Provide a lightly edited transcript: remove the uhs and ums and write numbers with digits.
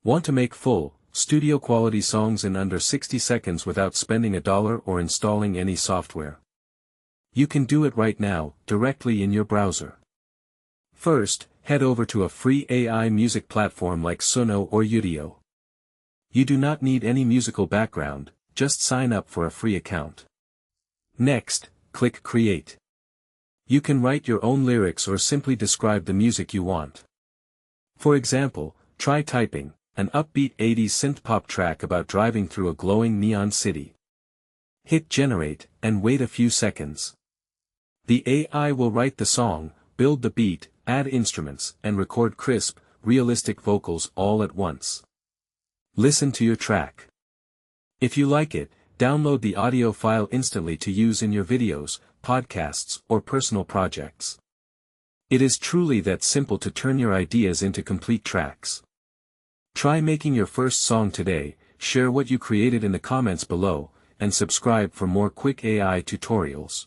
Want to make full, studio-quality songs in under 60 seconds without spending $1 or installing any software? You can do it right now, directly in your browser. First, head over to a free AI music platform like Suno or Udio. You do not need any musical background, just sign up for a free account. Next, click Create. You can write your own lyrics or simply describe the music you want. For example, try typing an upbeat 80s synth-pop track about driving through a glowing neon city. Hit Generate, and wait a few seconds. The AI will write the song, build the beat, add instruments, and record crisp, realistic vocals all at once. Listen to your track. If you like it, download the audio file instantly to use in your videos, podcasts, or personal projects. It is truly that simple to turn your ideas into complete tracks. Try making your first song today, share what you created in the comments below, and subscribe for more quick AI tutorials.